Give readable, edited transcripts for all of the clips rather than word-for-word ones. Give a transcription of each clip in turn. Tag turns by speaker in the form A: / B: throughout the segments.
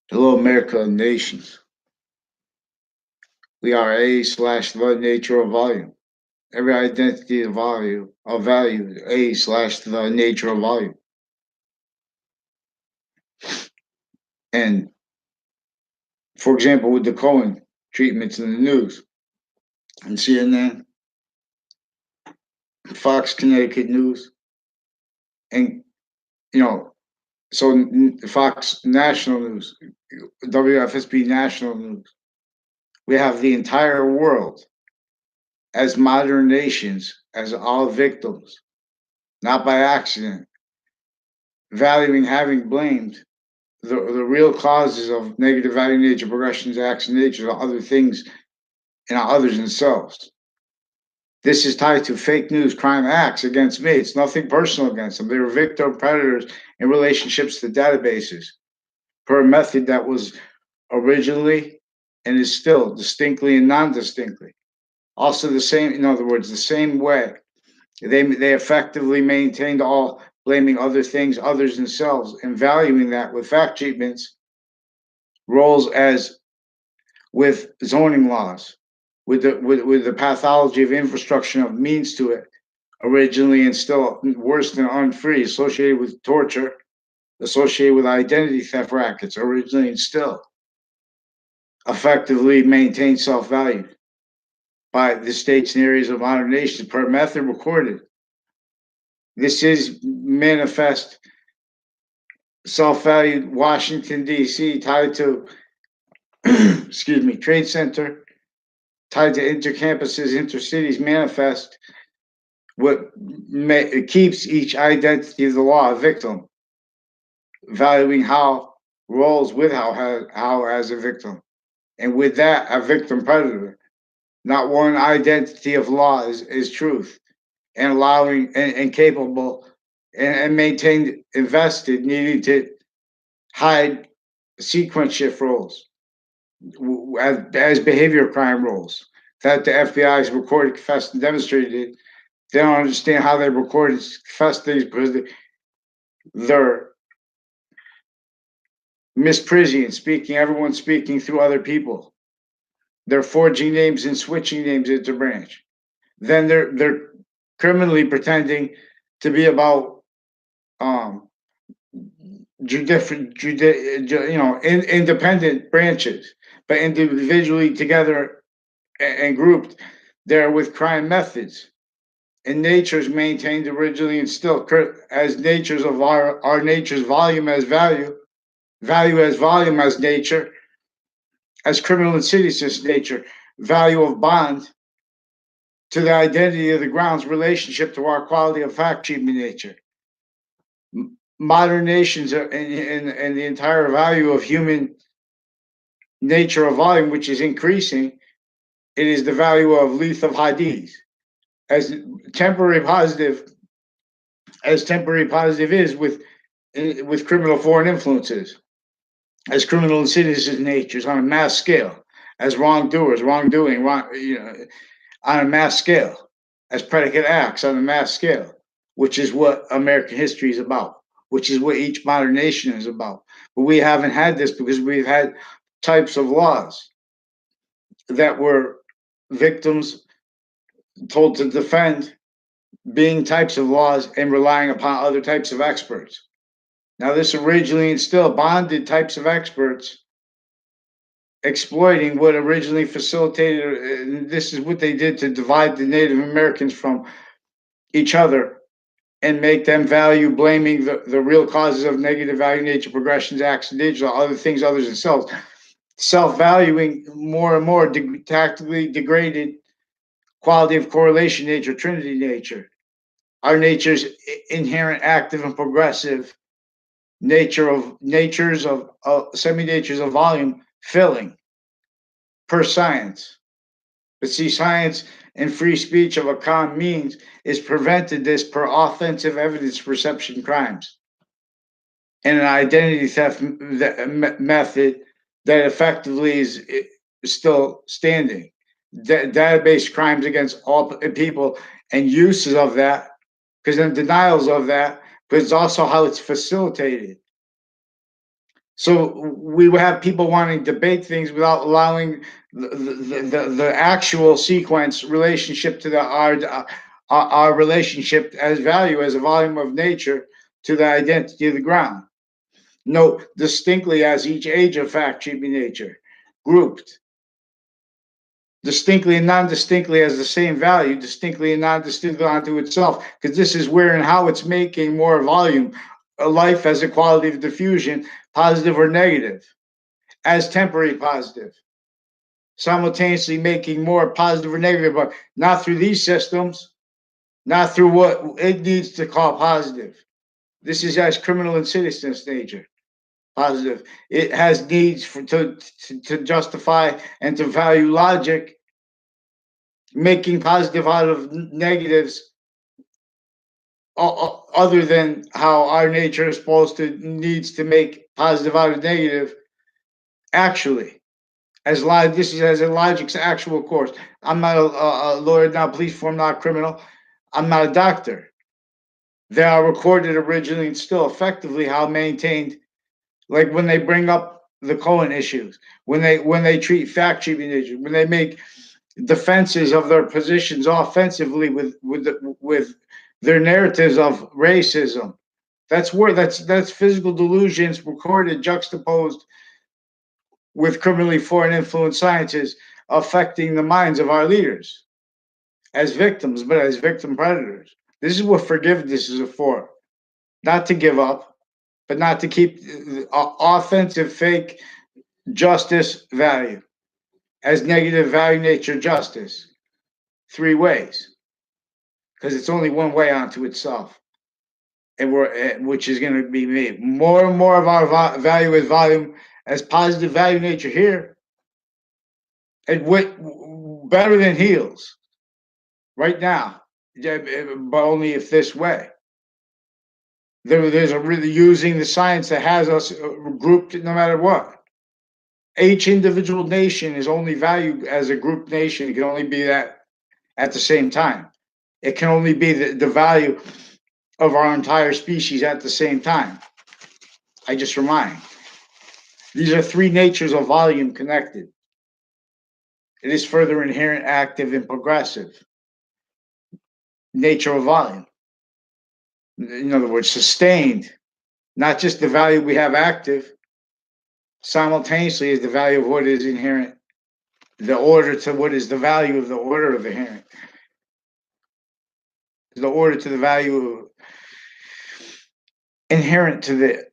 A: Hello, America and nations. We are A/the nature of volume. Every identity of value, A/the nature of volume. And for example, with the Cohen treatments in the news and CNN, Fox Connecticut News, and you know, so Fox National News, WFSB National News. We have the entire world as modern nations, as all victims, not by accident, valuing having blamed the real causes of negative value nature, progressions, acts, and nature are other things and others themselves. This is tied to fake news, crime acts against me. It's nothing personal against them. They were victim predators in relationships to databases per a method that was originally and is still distinctly and non-distinctly. Also the same, in other words, the same way they effectively maintained all blaming other things, others themselves, and valuing that with fact treatments, roles as with zoning laws, with the pathology of infrastructure of means to it, originally and still worse than unfree, associated with torture, associated with identity theft rackets, originally and still effectively maintain self-value by the states and areas of modern nations per method recorded. This is manifest self-value Washington, D.C., tied to, excuse me, Trade Center, tied to intercampuses, intercities manifest what it keeps each identity of the law a victim, valuing how roles with how as a victim, and with that a victim predator. Not one identity of law is truth, and allowing and capable and maintained invested, needing to hide sequence shift roles as behavior crime roles that the FBI's recorded, confessed, and demonstrated. They don't understand how they recorded, confessed things because they're misprision, speaking, everyone speaking through other people. They're forging names and switching names into branch. Then they're criminally pretending to be about um independent branches, but individually together and grouped, they're with crime methods. And nature's maintained originally and still as natures of our nature's volume as value, value as volume as nature, as criminal insidiousness nature, value of bond to the identity of the ground's relationship to our quality of fact treatment nature. Modern nations and the entire value of human nature of volume, which is increasing, it is the value of lethal hadith as temporary positive temporary positive is with criminal foreign influences, as criminal insidious natures on a mass scale, as wrongdoers, wrongdoing, on a mass scale, as predicate acts on a mass scale, which is what American history is about, which is what each modern nation is about. But we haven't had this because we've had types of laws that were victims told to defend being types of laws and relying upon other types of experts. Now, this originally and still bonded types of experts exploiting what originally facilitated, and this is what they did to divide the Native Americans from each other and make them value blaming the real causes of negative value nature progressions, accidents, or other things, others themselves, self-valuing more and more tactically degraded quality of correlation nature, trinity nature, our nature's inherent active and progressive natures of semi-natures of volume filling per science. But see, science and free speech of a common means is prevented this per offensive evidence perception crimes and an identity theft method that effectively is still standing. Database crimes against all people and uses of that, because then denials of that, but it's also how it's facilitated. So we would have people wanting to debate things without allowing the actual sequence relationship to our relationship as value as a volume of nature to the identity of the ground. Note distinctly as each age of fact should be nature, grouped distinctly and non-distinctly as the same value, distinctly and non-distinctly unto itself, because this is where and how it's making more volume. A life as a quality of diffusion, positive or negative, as temporary positive, simultaneously making more positive or negative, but not through these systems, not through what it needs to call positive. This is as criminal insidiousness nature, positive. It has needs to justify and to value logic, making positive out of negatives, other than how our nature is supposed to needs to make positive out of negative. Actually, this is as a logic's actual course. I'm not a lawyer now. Police form not criminal. I'm not a doctor. They are recorded originally and still effectively how maintained. Like when they bring up the Cohen issues, when they treat fact cheating issues, when they make defenses of their positions offensively with their narratives of racism. That's physical delusions recorded juxtaposed with criminally foreign influence sciences affecting the minds of our leaders as victims, but as victim predators. This is what forgiveness is for. Not to give up, but not to keep offensive fake justice value as negative value nature justice. Three ways, because it's only one way onto itself, and which is going to be made more and more of our value as volume as positive value nature here, and what better than heals right now, but only if this way. There's a really using the science that has us grouped no matter what. Each individual nation is only valued as a group nation. It can only be that at the same time. It can only be the value of our entire species at the same time. I just remind. These are three natures of volume connected. It is further inherent, active, and progressive. Nature of volume. In other words, sustained, not just the value we have active, simultaneously is the value of what is inherent, the order to what is the value of the order of inherent, the order to the value inherent to the.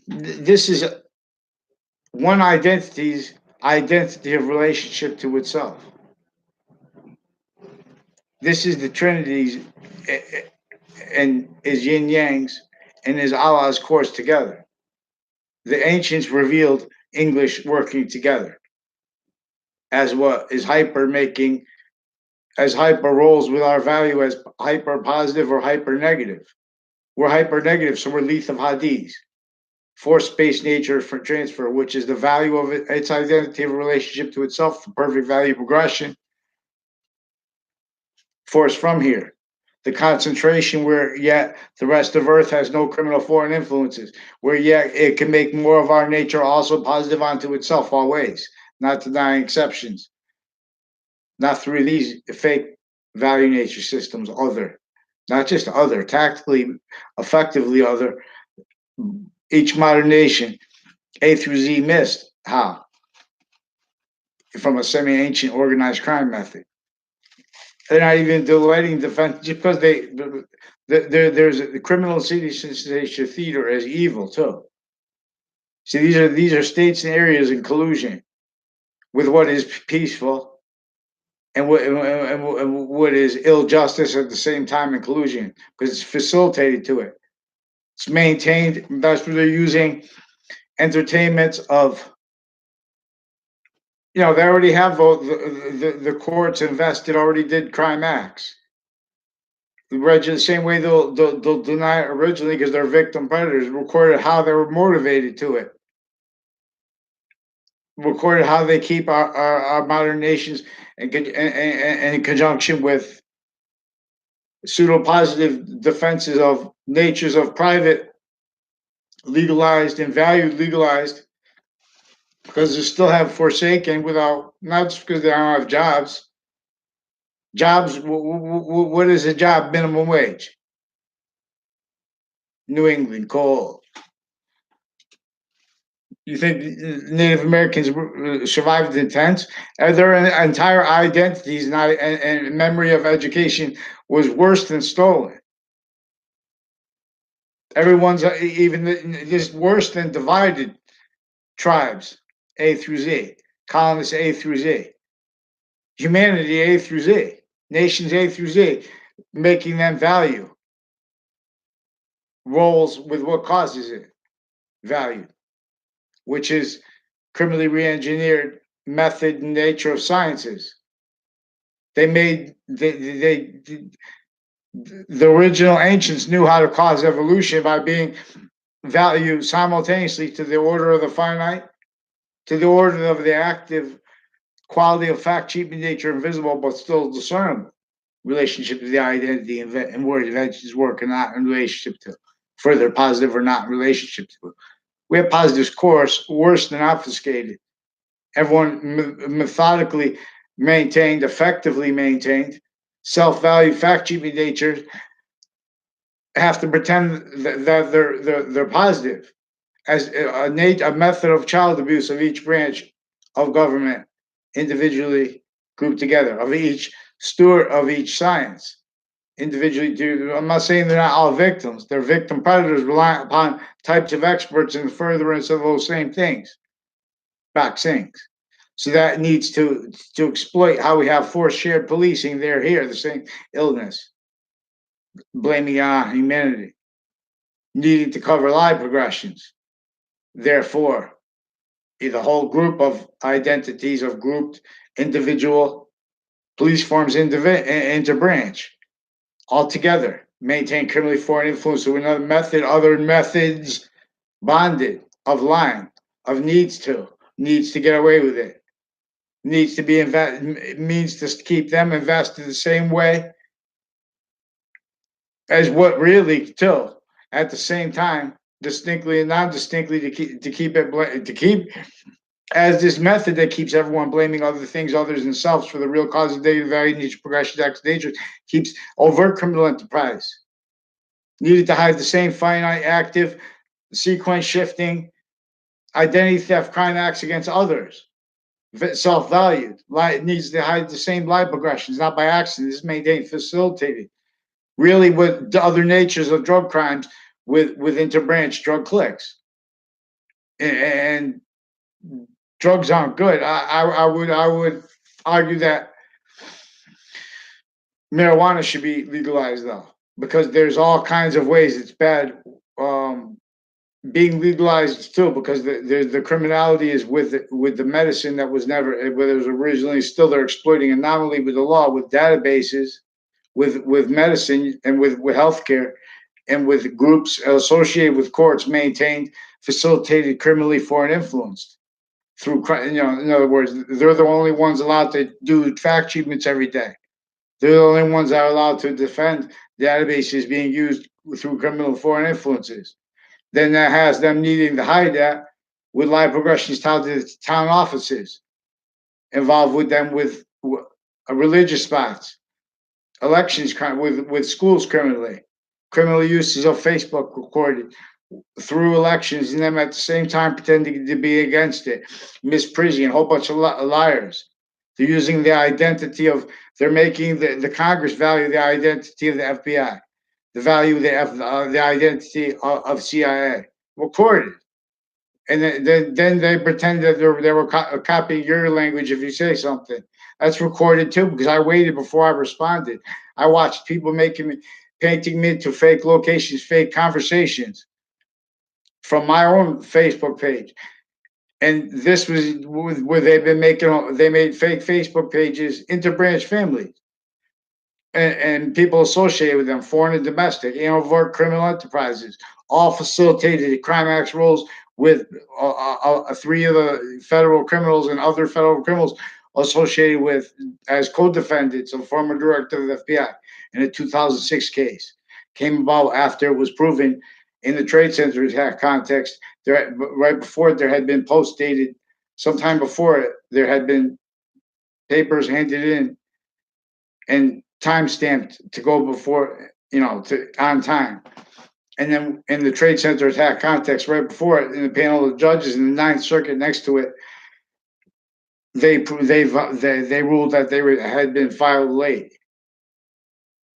A: This is one identity's identity of relationship to itself. This is the Trinity's and is yin yang's and is Allah's course together. The ancients revealed English working together as what is hyper making as hyper rolls with our value as hyper positive or hyper negative. We're hyper negative, so we're lethal hadith. Force-based nature for transfer, which is the value of its identity of relationship to itself, the perfect value progression. Force from here. The concentration where yet the rest of Earth has no criminal foreign influences, where yet it can make more of our nature also positive onto itself always, not denying exceptions, not through these fake value nature systems, other, not just other, tactically, effectively other, each modern nation, A through Z missed how? From a semi-ancient organized crime method. They're not even delighting defense just because there's a criminal city theater as evil too. See, these are states and areas in collusion with what is peaceful and what is ill justice at the same time in collusion because it's facilitated to it. It's maintained. That's what they're using entertainments of. They already have the courts invested already did crime acts. The same way they'll deny it originally because they're victim predators. Recorded how they were motivated to it. Recorded how they keep our modern nations in conjunction with pseudo positive defenses of natures of private legalized and valued legalized because they still have forsaken without, not just because they don't have jobs. Jobs, what is a job? Minimum wage. New England, coal. You think Native Americans survived the tents? Their entire identities and memory of education was worse than stolen. Everyone's even just worse than divided tribes, A through Z, colonists A through Z, humanity A through Z, nations A through Z, making them value roles with what causes it value, which is criminally re-engineered method and nature of sciences. They made the original ancients knew how to cause evolution by being valued simultaneously to the order of the finite, to the order of the active quality of fact, cheap in nature, invisible, but still discernible. Relationship to the identity and where inventions work and not in relationship to further positive or not in relationship to. We have positive scores worse than obfuscated. Everyone methodically maintained, effectively maintained, self-value, fact cheap in nature have to pretend that they're positive as a method of child abuse of each branch of government individually grouped together, of each steward of each science individually. I'm not saying they're not all victims. They're victim predators relying upon types of experts in furtherance of those same things, vaccines. So that needs to exploit how we have forced shared policing. They're here, the same illness, blaming on humanity, needing to cover lie progressions. Therefore, the whole group of identities of grouped individual police forms into branch altogether, maintain criminally foreign influence with another method, other methods bonded of lying, of needs to get away with it, needs to be means to keep them invested the same way as what really till at the same time distinctly and non-distinctly to keep as this method that keeps everyone blaming other things other than themselves for the real cause of data value, nature, progression, acts, nature, keeps overt criminal enterprise. Needed to hide the same finite, active, sequence shifting, identity theft, crime acts against others. Self-valued. It needs to hide the same lie progressions, not by accident. This is maintained, facilitated. Really, with the other natures of drug crimes, with interbranch drug clicks. And drugs aren't good. I would argue that marijuana should be legalized though, because there's all kinds of ways it's bad being legalized too, because the criminality is with the medicine that was never, whether it was originally still they're exploiting anomaly with the law, with databases, with medicine and with healthcare, and with groups associated with courts maintained, facilitated criminally foreign influenced through, in other words, they're the only ones allowed to do fact treatments every day. They're the only ones that are allowed to defend databases being used through criminal foreign influences. Then that has them needing to hide that with live progressions tied to the town offices, involved with them with religious spots, elections with schools criminal uses of Facebook recorded through elections, and them at the same time pretending to be against it, misprising a whole bunch of liars. They're using the identity of, they're making the Congress value the identity of the FBI, the value of the identity of CIA, recorded. And then they pretend that they were copying your language if you say something. That's recorded too, because I waited before I responded. I watched people painting me to fake locations, fake conversations from my own Facebook page. And this was where they made fake Facebook pages into branch families and people associated with them, foreign and domestic, overt criminal enterprises, all facilitated crime acts roles with three of the federal criminals and other federal criminals associated with as co-defendants of former director of the FBI in a 2006 case. Came about after it was proven in the Trade Center attack context, right before it, there had been post dated. Sometime before it, there had been papers handed in and time stamped to go before, to on time. And then in the Trade Center attack context, right before it, in the panel of judges in the Ninth Circuit next to it, they ruled that had been filed late.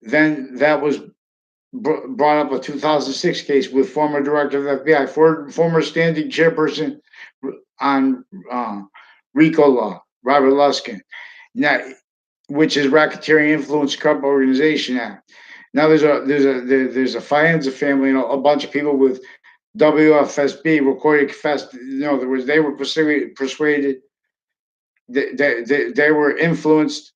A: Then that was brought up a 2006 case with former director of the FBI, former standing chairperson on RICO law, Robert Luskin, now, which is Racketeering Influence Corrupt Organization Act. Now there's a Fienza family, a bunch of people with WFSB recorded confessed. In other words, they were persuaded. They were influenced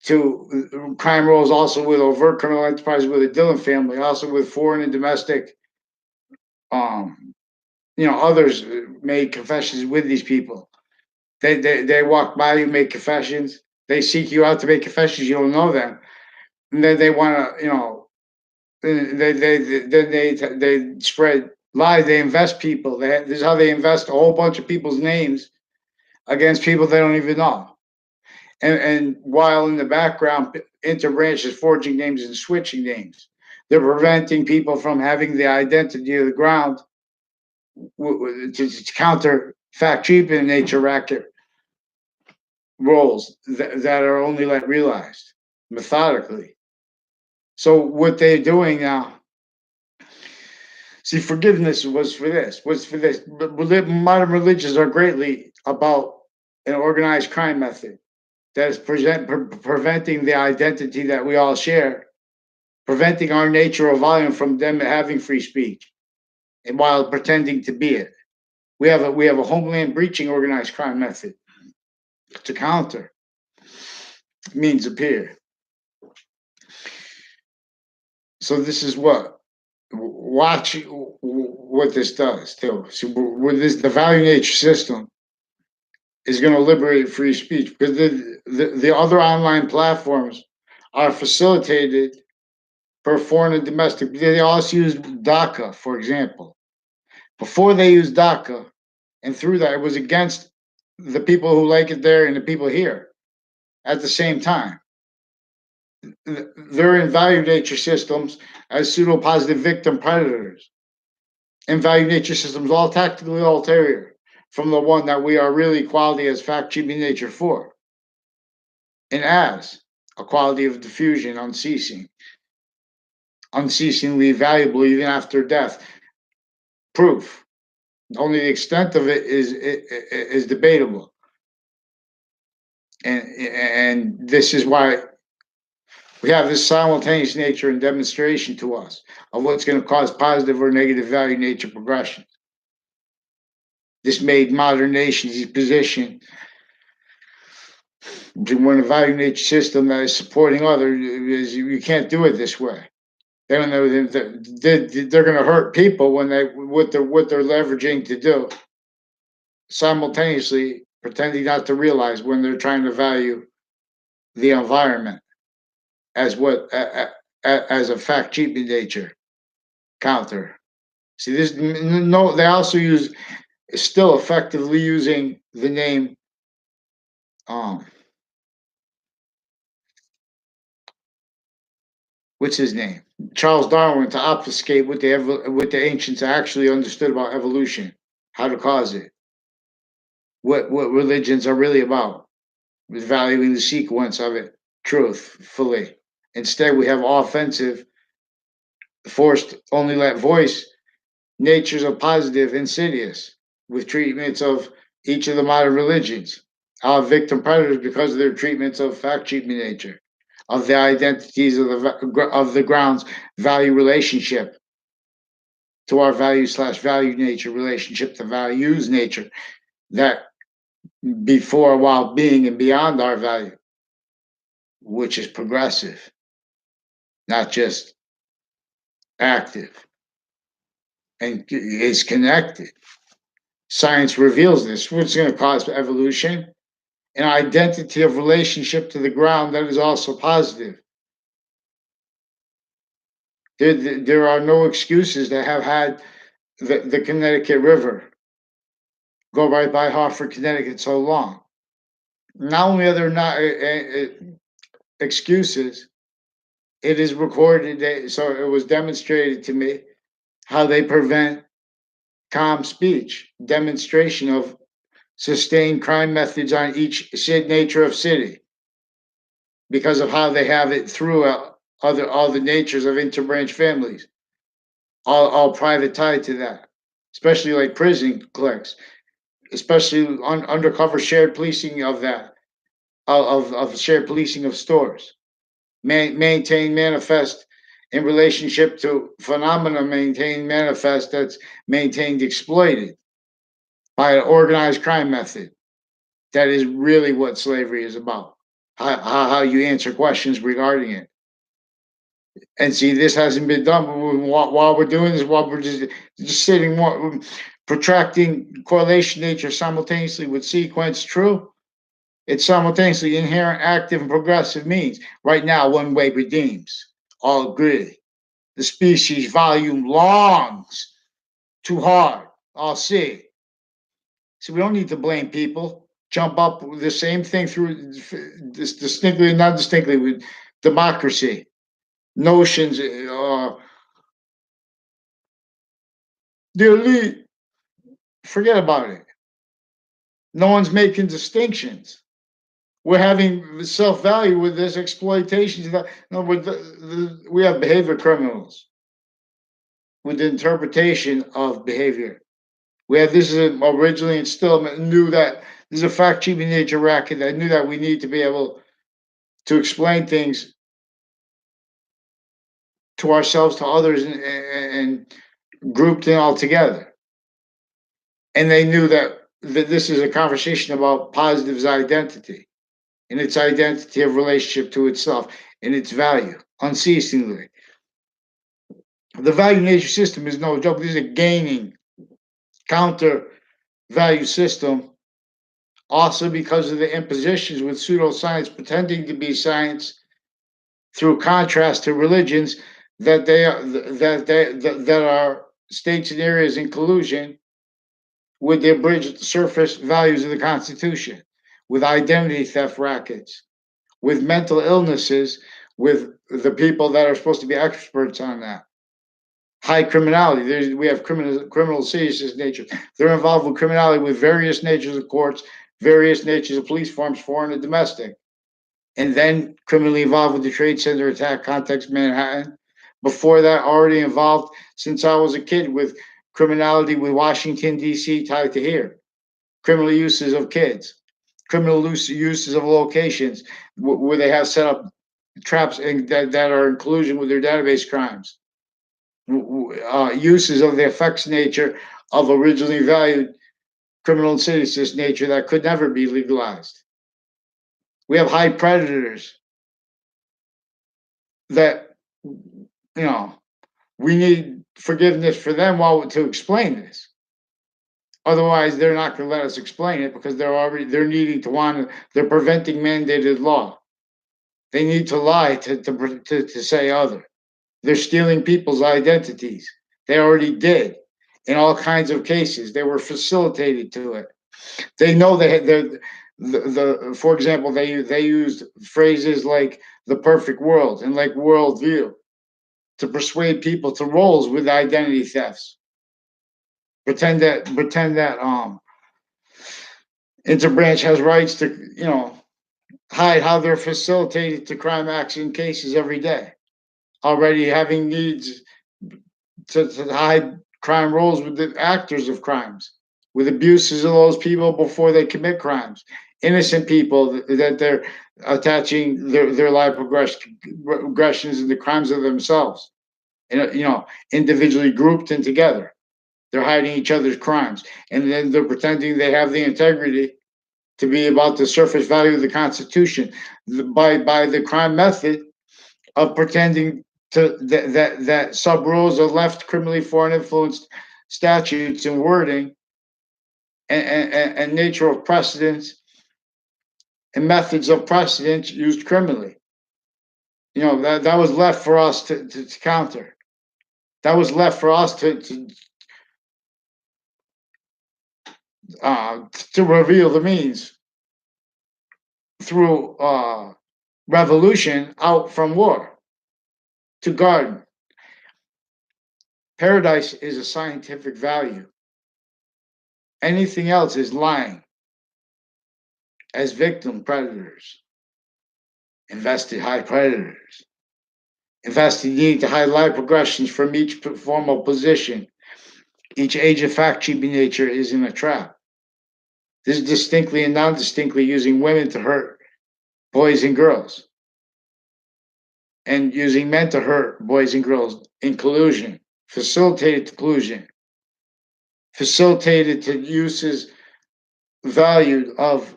A: to crime rolls, also with overt criminal enterprise with the Dillon family, also with foreign and domestic. Others made confessions with these people. They walk by you, make confessions. They seek you out to make confessions. You don't know them, and then they want to, they spread lies. They invest people. This is how they invest a whole bunch of people's names against people they don't even know. And while in the background, Interbranch is forging names and switching names. They're preventing people from having the identity of the ground to counter fact cheap in nature racket roles that are only realized methodically. So what they're doing now, see, forgiveness was for this. Modern religions are greatly about an organized crime method that is preventing the identity that we all share, preventing our nature or volume from them having free speech, and while pretending to be it. We have a homeland breaching organized crime method to counter means appear. So this is watch what this does too. So with this, the value nature system is going to liberate free speech, because the other online platforms are facilitated for foreign and domestic. They also use DACA, for example. Before they used DACA, and through that, it was against the people who like it there and the people here at the same time. They're in value nature systems as pseudo-positive victim predators. And value nature systems all tactically ulterior from the one that we are really quality as fact-cheaping nature for. And as a quality of diffusion unceasingly valuable even after death. Proof. Only the extent of it is debatable. And this is why we have this simultaneous nature and demonstration to us of what's going to cause positive or negative value nature progression. This made modern nations position when a value nature system that is supporting others. You can't do it this way. They don't know they're going to hurt people when what they're leveraging to do. Simultaneously pretending not to realize when they're trying to value the environment as as a fact cheaping nature counter. See this? No, they also still effectively using the name. What's his name? Charles Darwin, to obfuscate what the ancients actually understood about evolution, how to cause it, what religions are really about, with valuing the sequence of it truthfully. Instead, we have offensive, forced only let voice natures of positive, insidious, with treatments of each of the modern religions. Our victim predators because of their treatments of fact cheaping nature, of the identities of the ground's value relationship to our value/value nature relationship to values nature, that before, while being and beyond our value, which is progressive, not just active, and is connected. Science reveals this, which is going to cause evolution, an identity of relationship to the ground that is also positive. There are no excuses that have had the Connecticut River go right by Hartford, Connecticut so long. Not only are there not excuses, it is recorded that, so it was demonstrated to me how they prevent calm speech, demonstration of sustained crime methods on each nature of city because of how they have it through all the natures of interbranch families, all private tied to that, especially like prison cliques, especially undercover shared policing of that, of shared policing of stores, maintain manifest in relationship to phenomena, maintain manifest that's maintained exploited by an organized crime method. That is really what slavery is about. How you answer questions regarding it. And see, this hasn't been done while we're doing this, while we're just sitting, protracting correlation nature simultaneously with sequence true. It's simultaneously inherent, active, and progressive means. Right now, one way redeems. All agree. The species volume longs too hard. All see. So we don't need to blame people. Jump up the same thing through this distinctly, not distinctly, with democracy notions. The elite, forget about it. No one's making distinctions. We're having self value with this exploitation. No, we have behavior criminals with the interpretation of behavior. We have this is originally and still knew that this is a fact cheating nature racket that knew that we need to be able to explain things to ourselves, to others, and grouped in all together. And they knew that this is a conversation about positive's identity and its identity of relationship to itself and its value unceasingly. The value nature system is no joke. This is a gaining counter value system, also because of the impositions with pseudoscience pretending to be science through contrast to religions that are states and areas in collusion with the abridged surface values of the Constitution, with identity theft rackets, with mental illnesses, with the people that are supposed to be experts on that. High criminality. We have criminal seriousness nature. They're involved with criminality with various natures of courts, various natures of police forms, foreign and domestic. And then criminally involved with the Trade Center attack context, Manhattan. Before that, already involved since I was a kid with criminality with Washington, D.C. tied to here. Criminal uses of kids, criminal uses of locations where they have set up traps that are in collusion with their database crimes. Uses of the effects nature of originally valued criminal insidious nature that could never be legalized. We have high predators that, we need forgiveness for them while to explain this. Otherwise, they're not going to let us explain it because they're needing to they're preventing mandated law. They need to lie to say other. They're stealing people's identities. They already did in all kinds of cases. They were facilitated to it. They know for example, they used phrases like the perfect world and like worldview to persuade people to roles with identity thefts. Pretend that interbranch has rights to hide how they're facilitated to crime action cases every day. Already having needs to hide crime roles with the actors of crimes, with abuses of those people before they commit crimes. Innocent people that they're attaching their life progressions and the crimes of themselves, and individually grouped and together. They're hiding each other's crimes, and then they're pretending they have the integrity to be about the surface value of the Constitution by the crime method of pretending to that sub rules of left criminally foreign influenced statutes and wording and nature of precedents and methods of precedence used criminally. That was left for us to counter. That was left for us to reveal the means through revolution out from war to garden. Paradise is a scientific value. Anything else is lying as victim predators, invested high predators, invested need to hide life progressions from each formal position. Each age of fact cheaping nature is in a trap. This is distinctly and non distinctly using women to hurt boys and girls, and using men to hurt boys and girls in collusion, facilitated collusion, facilitated to uses valued of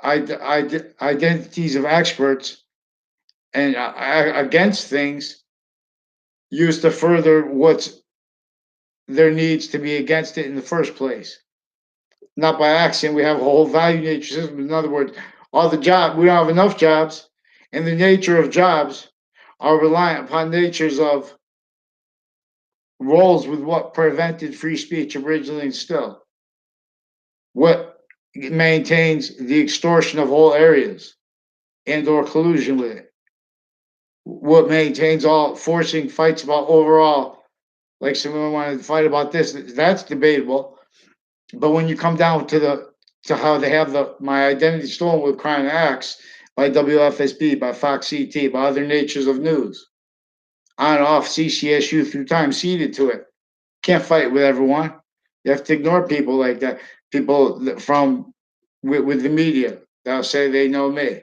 A: identities of experts and against things used to further what's there needs to be against it in the first place. Not by accident, we have a whole value nature system. In other words, all the job we don't have enough jobs, and the nature of jobs are reliant upon natures of roles with what prevented free speech originally and still. What maintains the extortion of whole areas and or collusion with it. What maintains all forcing fights about overall, like someone wanted to fight about this, that's debatable. But when you come down to how they have my identity stolen with crime acts by WFSB, by Fox CT, by other natures of news, on and off CCSU through time, ceded to it. Can't fight with everyone. You have to ignore people like that. People from with the media that'll say they know me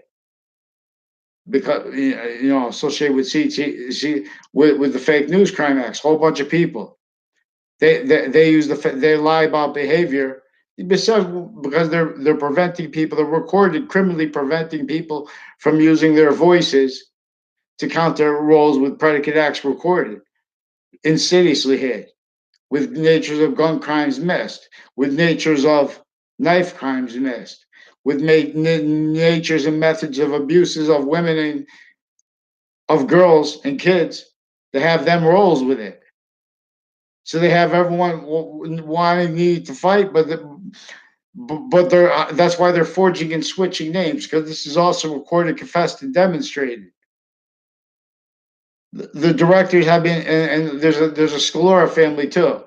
A: because associated with with the fake news crime acts. Whole bunch of people. They use they lie about behavior because they're preventing people. They're recorded criminally preventing people from using their voices to counter roles with predicate acts recorded, insidiously hid, with natures of gun crimes missed, with natures of knife crimes missed, with natures and methods of abuses of women and of girls and kids to have them roles with it. So they have everyone wanting need to fight, but they're that's why they're forging and switching names because this is also recorded, confessed, and demonstrated. The directors have been, and there's a Scalora family too.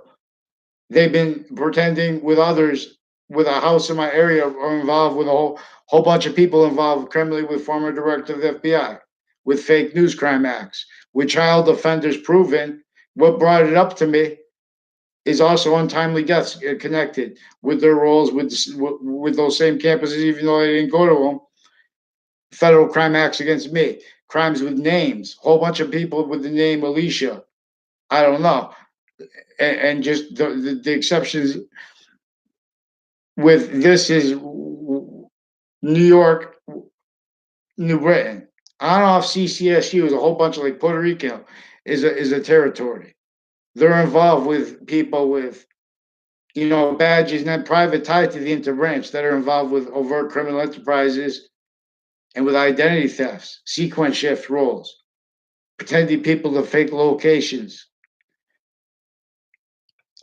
A: They've been pretending with others with a house in my area are involved with a whole bunch of people involved criminally with former director of the FBI, with fake news crime acts, with child offenders proven. What brought it up to me is also untimely deaths connected with their roles with those same campuses, even though they didn't go to them. Federal crime acts against me, crimes with names, a whole bunch of people with the name Alicia. I don't know, and just the exceptions with this is New York, New Britain. On off CCSU is a whole bunch of like Puerto Rico is a territory. They're involved with people with badges and then private tied to the interbranch that are involved with overt criminal enterprises and with identity thefts, sequence shift roles, pretending people to fake locations,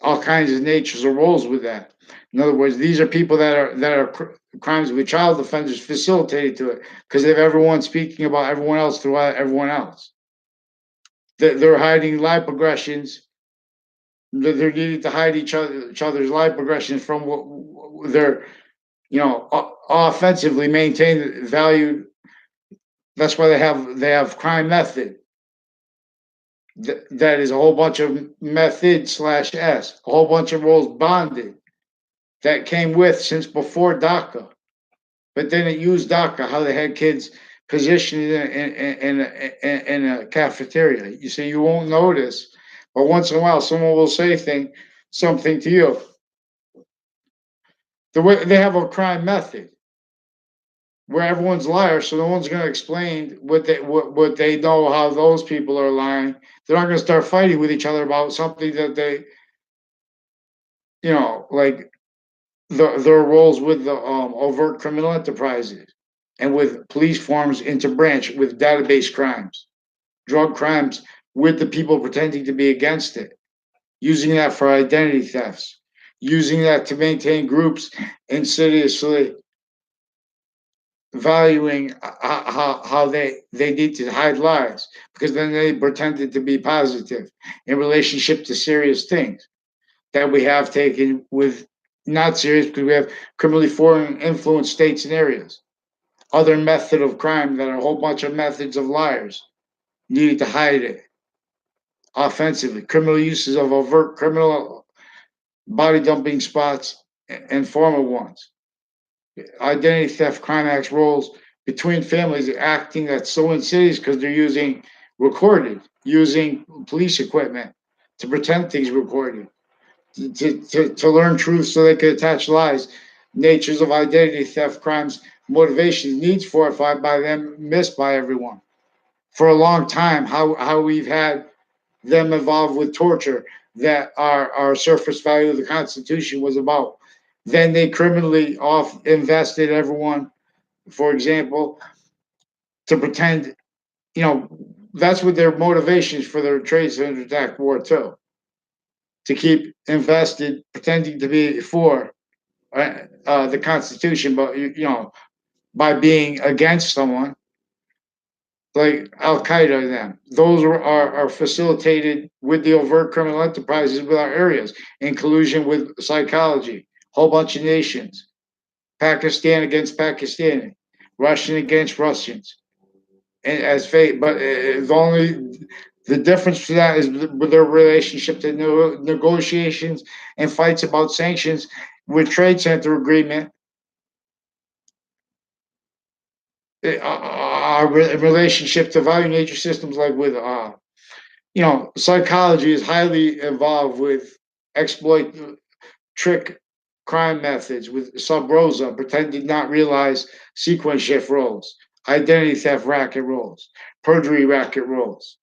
A: all kinds of natures of roles with that. In other words, these are people that are crimes with child offenders facilitated to it because they have everyone speaking about everyone else throughout everyone else. They're hiding life progressions. They're needing to hide each other's life progressions from what they're offensively maintain value. That's why they have crime method. That is a whole bunch of method slash S, a whole bunch of roles bonded that came with since before DACA, but then it used DACA how they had kids positioned in a cafeteria. You see, you won't notice, but once in a while, someone will say something to you. The way they have a crime method where everyone's liars, so no one's going to explain what they know how those people are lying. They're not going to start fighting with each other about something that they, like their roles with the overt criminal enterprises and with police forms interbranch with database crimes, drug crimes with the people pretending to be against it, using that for identity thefts, using that to maintain groups insidiously valuing how they need to hide lies because then they pretended to be positive in relationship to serious things that we have taken with not serious because we have criminally foreign influenced states and areas. Other method of crime that are a whole bunch of methods of liars needed to hide it offensively. Criminal uses of overt criminal body dumping spots and formal ones. Identity theft crime acts roles between families acting that's so insidious because they're using police equipment to pretend things recorded, to learn truth so they can attach lies. Natures of identity theft crimes, motivations, needs fortified by them, missed by everyone. For a long time, how we've had them involved with torture that our surface value of the Constitution was about. Then they criminally off invested everyone, for example, to pretend, you know, that's what their motivations for their trade center attack war too. To keep invested, pretending to be for the Constitution, but by being against someone like Al Qaeda and them. Those are facilitated with the overt criminal enterprises with our areas in collusion with psychology, whole bunch of nations, Pakistan against Pakistani, Russian against Russians, and as fate. But it's only the difference to that is with their relationship to negotiations and fights about sanctions with trade center agreement. Our relationship to value nature systems like with psychology is highly involved with exploit trick crime methods with sub rosa, pretending not realize sequence shift roles, identity theft racket roles, perjury racket roles.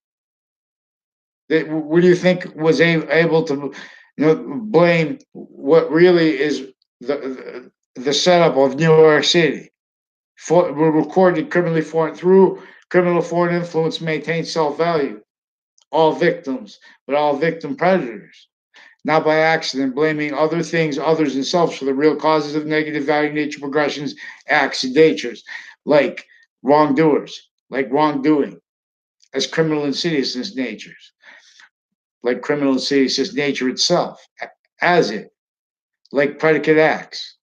A: What do you think was able to blame what really is the setup of New York City? Were recorded criminally foreign through criminal foreign influence maintain self value. All victims, but all victim predators. Not by accident, blaming other things, others, and selves for the real causes of negative value nature progressions, acts, and natures, like wrongdoers, like wrongdoing, as criminal insidiousness natures, like criminal insidiousness nature itself, as it, like predicate acts,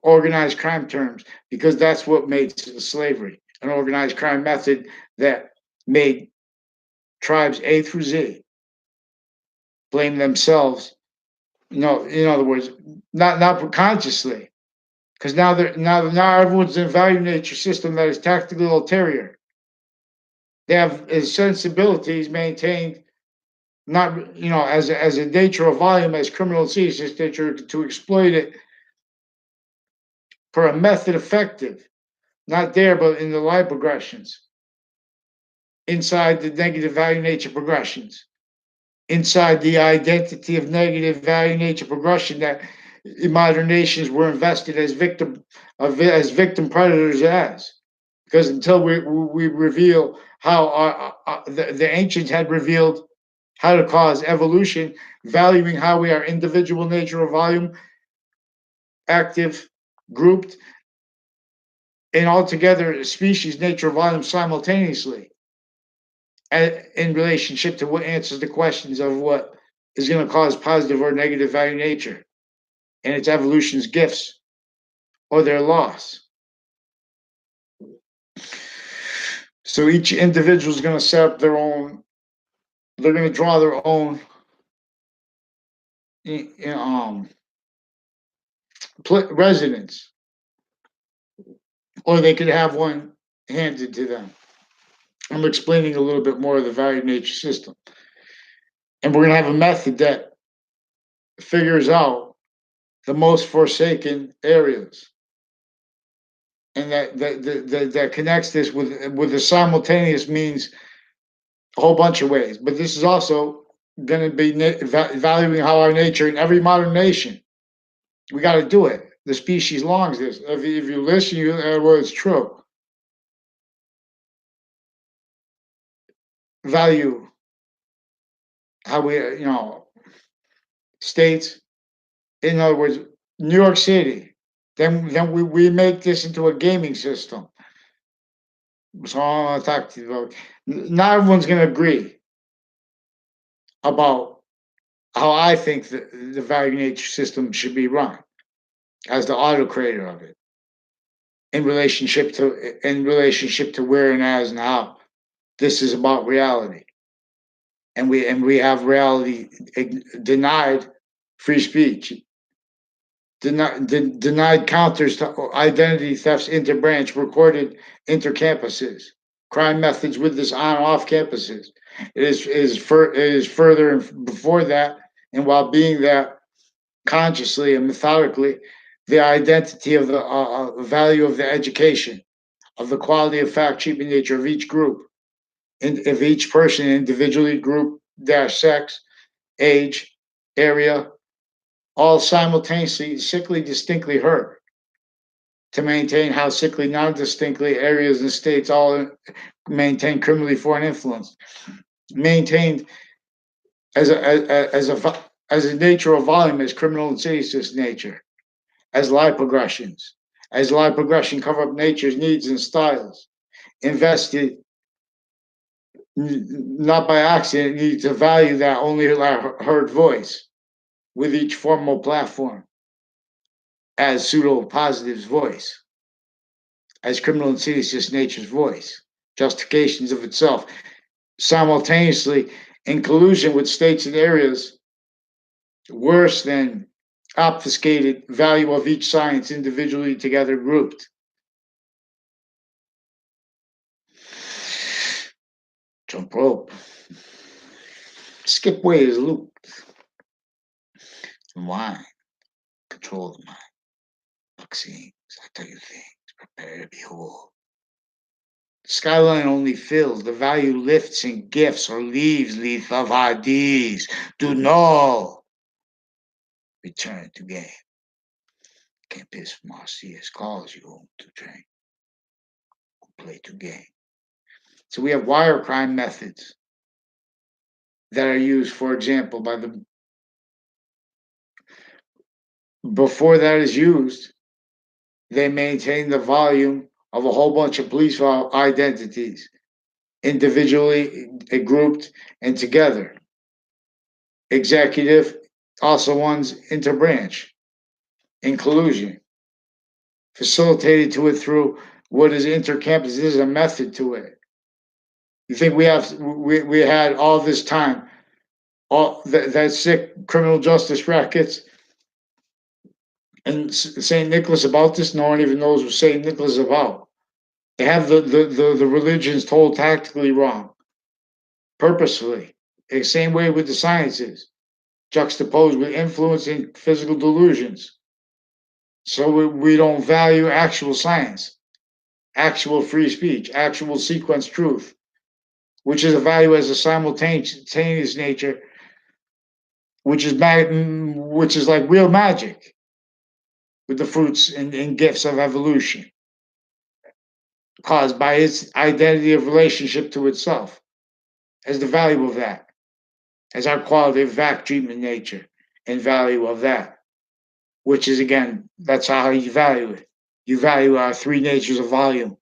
A: organized crime terms, because that's what made slavery an organized crime method that made tribes A through Z blame themselves. In other words, not consciously, because now everyone's in a value nature system that is tactically ulterior. They have sensibilities maintained, not as a nature of volume, as criminal seizures nature to exploit it for a method effective, not there, but in the life progressions, inside the negative value nature progressions, inside the identity of negative value nature progression that modern nations were invested as victim predators as, because until we reveal how the ancients had revealed how to cause evolution, valuing how we are individual nature of volume, active, grouped, and altogether species nature of volume simultaneously in relationship to what answers the questions of what is going to cause positive or negative value nature and its evolution's gifts or their loss. So each individual is going to set up their own, they're going to draw their own residence, or they could have one handed to them. I'm explaining a little bit more of the value nature system. And we're going to have a method that figures out the most forsaken areas and that connects this with the simultaneous means a whole bunch of ways. But this is also going to be valuing how our nature in every modern nation. We got to do it. The species longs this. If you listen, well, it's true. Value how we, states. In other words, New York City. Then we make this into a gaming system. So I want to talk to you about. Not everyone's going to agree about how I think the value nature system should be run as the auto creator of it in relationship to where and as and how this is about reality, and we have reality denied free speech, denied counters to identity thefts interbranch recorded intercampuses, crime methods with this on off campuses. It is further and before that, and while being that consciously and methodically, the identity of the value of the education, of the quality of fact, treatment nature of each group, and of each person individually, group, dash, sex, age, area, all simultaneously, sickly, distinctly heard, to maintain how sickly, non distinctly areas and states all maintain criminally foreign influence, maintained as a nature of volume as criminal insidious nature, as lie progressions, as lie progression cover up nature's needs and styles, invested not by accident, need to value that only heard voice with each formal platform as pseudo positive's voice, as criminal insidious nature's voice, justifications of itself, simultaneously in collusion with states and areas worse than obfuscated value of each science individually together grouped. Jump rope. Skip way is looped. Wine. Control the mind. Vaccines. I tell you things. Prepare to behold. The skyline only fills. The value lifts and gifts or leaves. Leaf of ideas. Do know. Return to game. Campus Marcius calls you home to train. Play to game. So we have wire crime methods that are used, for example, by the before that is used, they maintain the volume of a whole bunch of police identities, individually grouped and together. Executive, also one's interbranch, in collusion, facilitated to it through what is intercampus. This is a method to it. You think we had all this time, all that sick criminal justice rackets and St. Nicholas about this? No one even knows what St. Nicholas is about. They have the religions told tactically wrong, purposefully. The same way with the sciences, juxtaposed with influencing physical delusions. So we don't value actual science, actual free speech, actual sequence truth, which is a value as a simultaneous nature, which is like real magic with the fruits and gifts of evolution, caused by its identity of relationship to itself, as the value of that, as our quality of fact, treatment, nature, and value of that, which is again, that's how you value it. You value our three natures of volume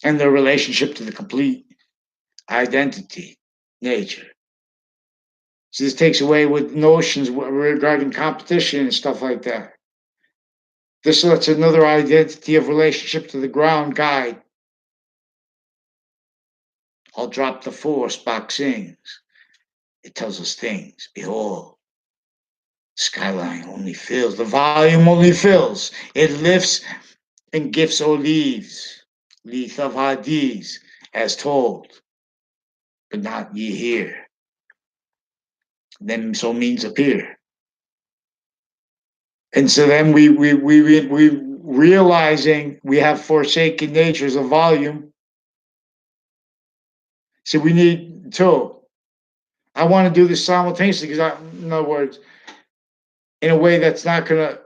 A: and their relationship to the complete identity, nature. So this takes away with notions regarding competition and stuff like that. This lets another identity of relationship to the ground guide. I'll drop the force, Bach sings. It tells us things. Behold, skyline only fills, the volume only fills. It lifts and gifts or leaves. Leaf of Hades, as told, but not ye hear. Then so means appear. And so then we realizing we have forsaken natures of volume. So we need two. I want to do this simultaneously because, in other words, in a way that's not going to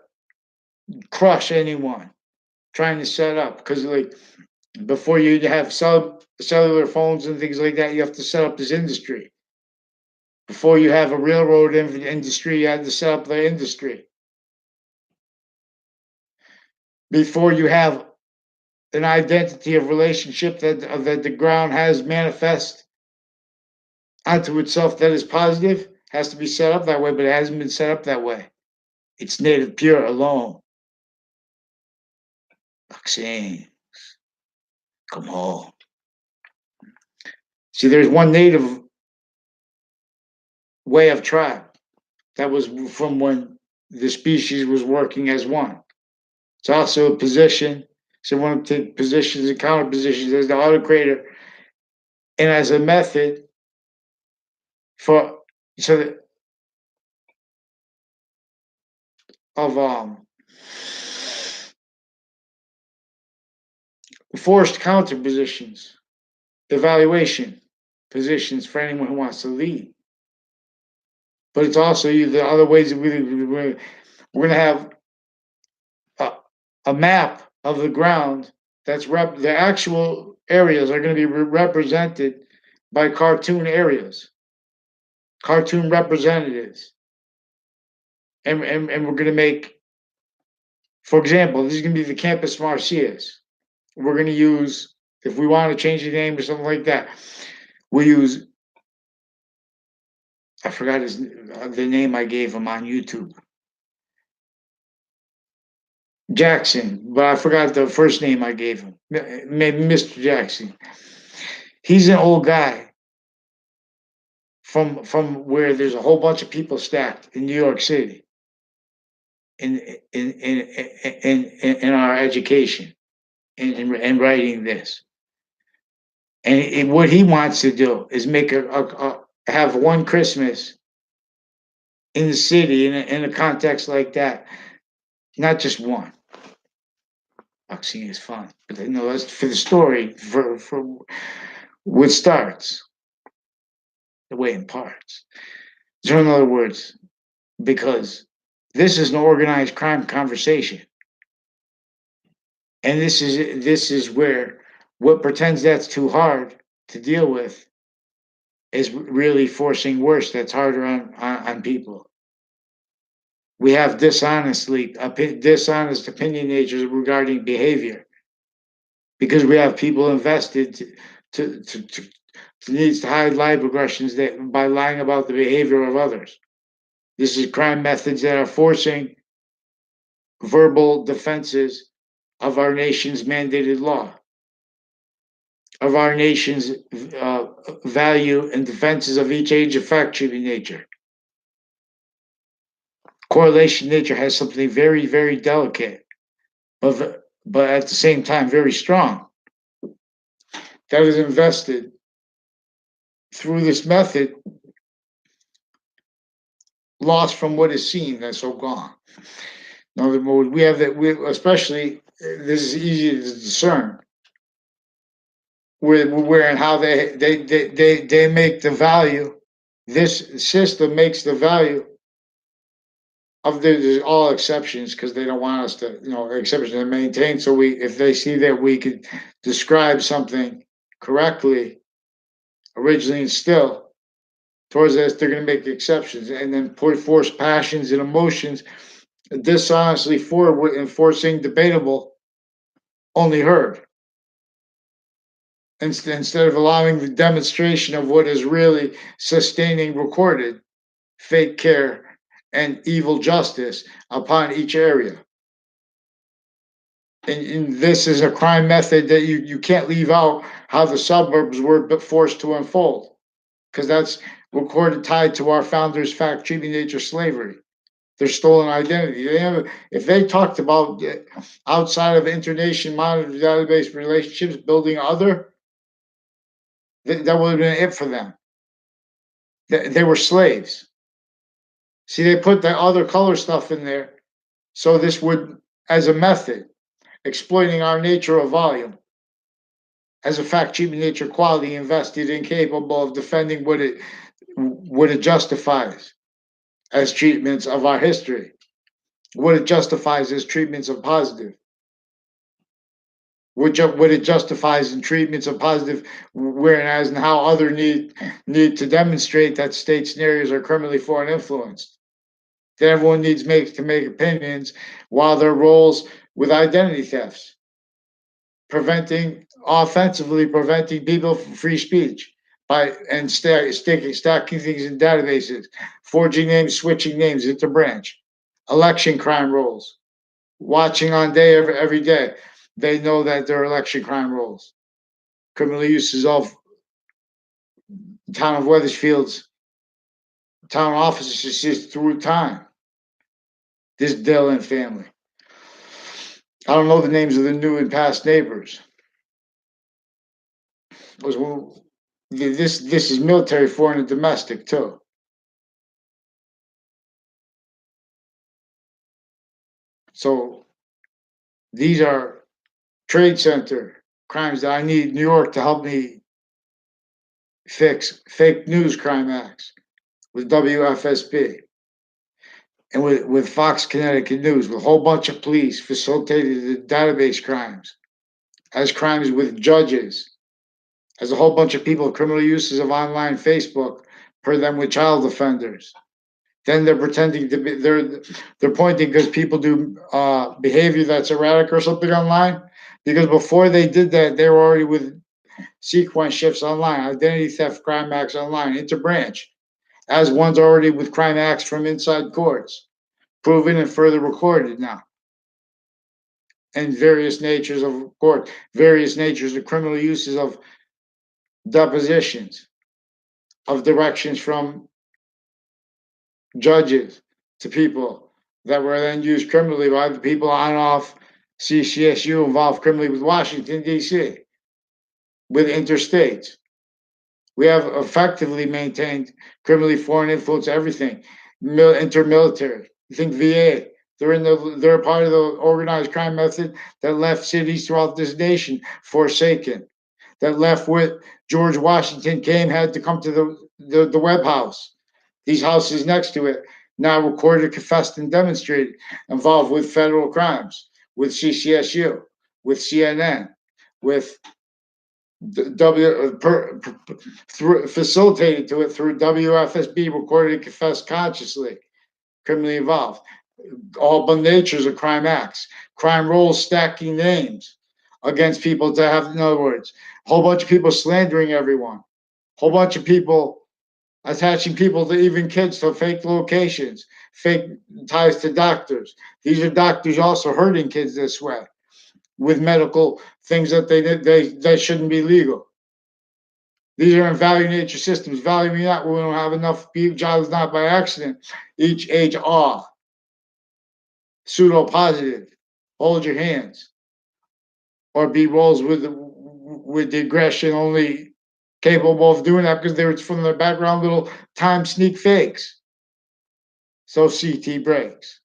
A: crush anyone trying to set up. Because like before you have cellular phones and things like that, you have to set up this industry. Before you have a railroad industry, you had to set up the industry. Before you have an identity of relationship that the ground has manifest onto itself that is positive, has to be set up that way, but it hasn't been set up that way. It's native pure alone. Vaccine, come home. See, there's one native way of tribe that was from when the species was working as one. It's also a position. So one of the positions and counter positions as the auto creator and as a method for so that, of forced counter positions, evaluation positions for anyone who wants to lead. But it's also the other ways that we're going to have a map of the ground that's the actual areas are going to be represented by cartoon areas, cartoon representatives. And we're going to make, for example, this is going to be the Campus Marcias. We're going to use, if we want to change the name or something like that, we use, I forgot the name I gave him on YouTube. Jackson, but I forgot the first name I gave him. Maybe Mr. Jackson. He's an old guy from where there's a whole bunch of people stacked in New York City in in our education in writing this. And what he wants to do is make have one Christmas in the city in a context like that, not just one. Vaccine is fun, but that's for the story for what starts the way in parts. So in other words, because this is an organized crime conversation, and this is where what pretends that's too hard to deal with is really forcing worse. That's harder on people. We have dishonest opinionators regarding behavior because we have people invested to needs to hide live aggressions that by lying about the behavior of others. This is crime methods that are forcing verbal defenses of our nation's mandated law, of our nation's value and defenses of each age of fact treating nature. Correlation nature has something very, very delicate, but at the same time very strong, that is invested through this method, lost from what is seen, that's so gone. In other words, we have that, especially, this is easy to discern, where and how they make the value, this system makes the value of there's all exceptions because they don't want us to, exceptions to maintain. So if they see that we could describe something correctly, originally and still, towards us, they're going to make exceptions and then force passions and emotions dishonestly forward, enforcing debatable, only heard. Instead of allowing the demonstration of what is really sustaining recorded, fake care, and evil justice upon each area. And this is a crime method that you can't leave out how the suburbs were forced to unfold, because that's recorded tied to our founders' fact treating nature slavery, their stolen identity. If they talked about outside of internation monitored database relationships, building other, that would have been it for them. They were slaves. See, they put the other color stuff in there, so this would, as a method, exploiting our nature of volume as a fact treatment nature quality invested incapable of defending what it justifies as treatments of our history, what it justifies as treatments of positive. what it justifies in treatments of positive whereas and how other need to demonstrate that state scenarios are criminally foreign influenced. Then everyone needs to make opinions while their roles with identity thefts, preventing people from free speech by and stacking things in databases, forging names, switching names into branch, election crime rolls, watching on day every day. They know that they're election crime rolls. Criminal uses of town of Weathersfield's town offices just through time. This Dillon family. I don't know the names of the new and past neighbors. Was this is military, foreign, and domestic too. So these are trade center crimes that I need New York to help me fix. Fake news crime acts with WFSB and with Fox Connecticut News, with a whole bunch of police facilitated the database crimes, as crimes with judges, as a whole bunch of people criminal uses of online Facebook, per them with child offenders. Then they're pretending to be they're pointing because people do behavior that's erratic or something online. Because before they did that, they were already with sequence shifts online, identity theft crime acts online, interbranch, as one's already with crime acts from inside courts, proven and further recorded now. And various natures of court, various natures of criminal uses of depositions, of directions from judges to people that were then used criminally by the people on and off CCSU involved criminally with Washington, D.C., with interstates. We have effectively maintained criminally foreign influence everything, intermilitary. You think VA, they're part of the organized crime method that left cities throughout this nation forsaken, that left with George Washington came, had to come to the Webb House. These houses next to it now recorded, confessed, and demonstrated involved with federal crimes, with CCSU, with CNN, with through facilitated to it through WFSB, recorded and confessed consciously, criminally involved. All but natures of crime acts, crime rolls, stacking names against people to have, in other words, a whole bunch of people slandering everyone, whole bunch of people attaching people to even kids to fake locations, fake ties to doctors. These are doctors also hurting kids this way with medical things that they shouldn't be legal. These are in value nature systems. Value me not, we don't have enough jobs not by accident. Each age off. Pseudo positive. Hold your hands. Or be roles with the aggression only capable of doing that because they were from their background little time sneak fakes. So CT breaks.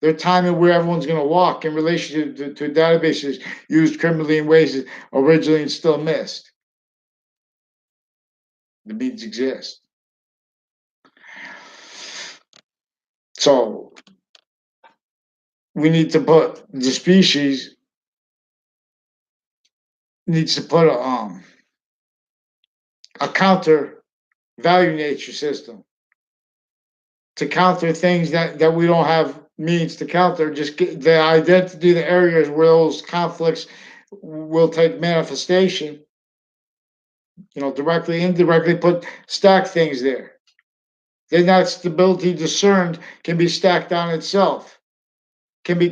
A: They're timing where everyone's going to walk in relation to databases used criminally in ways that originally and still missed. The means exist. So we need to put the species needs to put a counter value nature system to counter things that we don't have means to counter. Just get the identity, the areas where those conflicts will take manifestation. Directly, indirectly, put stack things there. Then that stability discerned can be stacked on itself,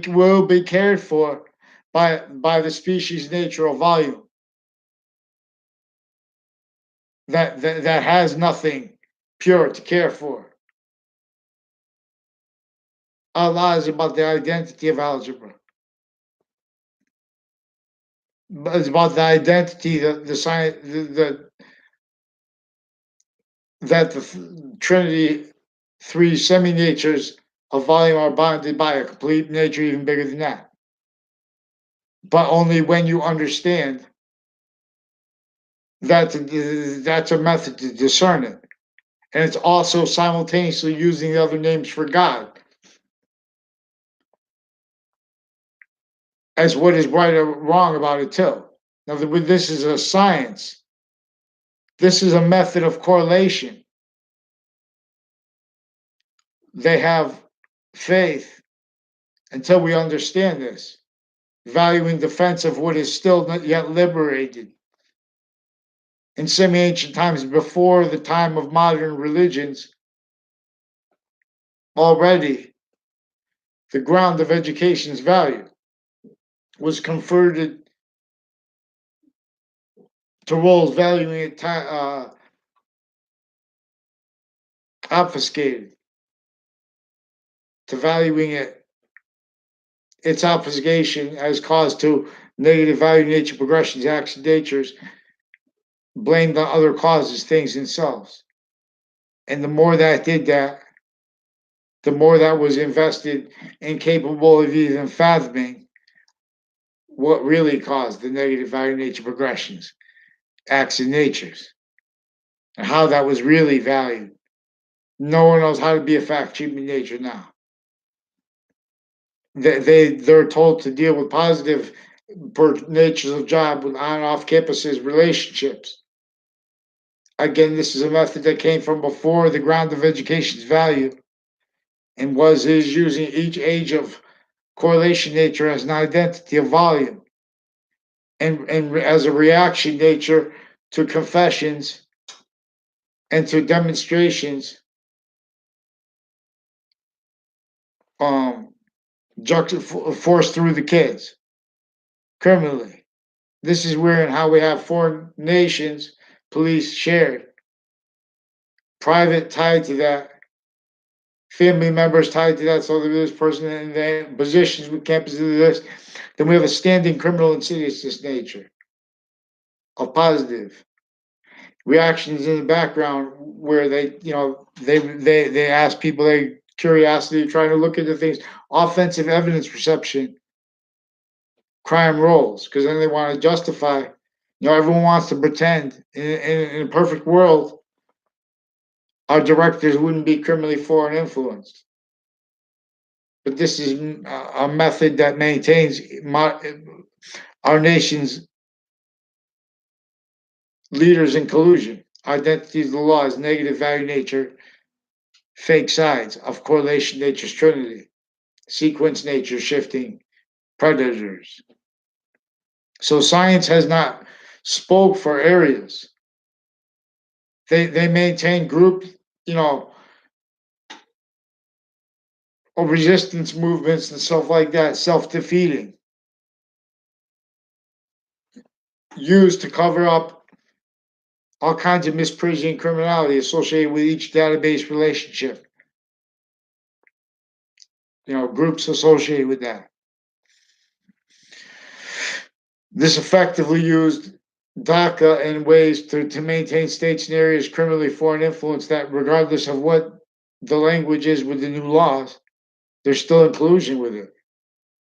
A: will be cared for by the species nature or volume that has nothing pure to care for. Allah is about the identity of algebra. But it's about the identity, the science, that the Trinity, three semi-natures of volume are bounded by a complete nature even bigger than that. But only when you understand that that's a method to discern it. And it's also simultaneously using the other names for God. as what is right or wrong about it too. Now, this is a science. This is a method of correlation. They have faith until we understand this, valuing defense of what is still not yet liberated. In semi-ancient times, before the time of modern religions, already the ground of education's value was converted to roles valuing it obfuscated, to valuing it its obfuscation as caused to negative value nature progressions, action natures, blamed on other causes, things themselves. And the more that did that, the more that was invested incapable of even fathoming what really caused the negative value nature progressions, acts and natures, and how that was really valued. No one knows how to be a fact treatment nature now. They're told to deal with positive per natures of job with on and off campuses relationships. Again, this is a method that came from before the ground of education's value and is using each age of correlation nature as an identity of volume and as a reaction nature to confessions and to demonstrations um forced through the kids criminally. This is where and how we have foreign nations police shared, private tied to that, family members tied to that, so that this person in the positions with campuses of this. Then we have a standing criminal insidiousness nature of positive reactions in the background where they ask people their curiosity, trying to look into things, offensive evidence perception, crime roles, because then they want to justify. Everyone wants to pretend in a perfect world, our directors wouldn't be criminally foreign influenced. But this is a method that maintains our nation's leaders in collusion, identities of the laws, negative value nature, fake sides of correlation nature's trinity, sequence nature shifting predators. So science has not spoke for areas. They maintain group, you know, of resistance movements and stuff like that, self-defeating, used to cover up all kinds of misprision criminality associated with each database relationship. Groups associated with that. This effectively used DACA in ways to maintain states and areas criminally foreign influence that, regardless of what the language is with the new laws, there's still inclusion with it.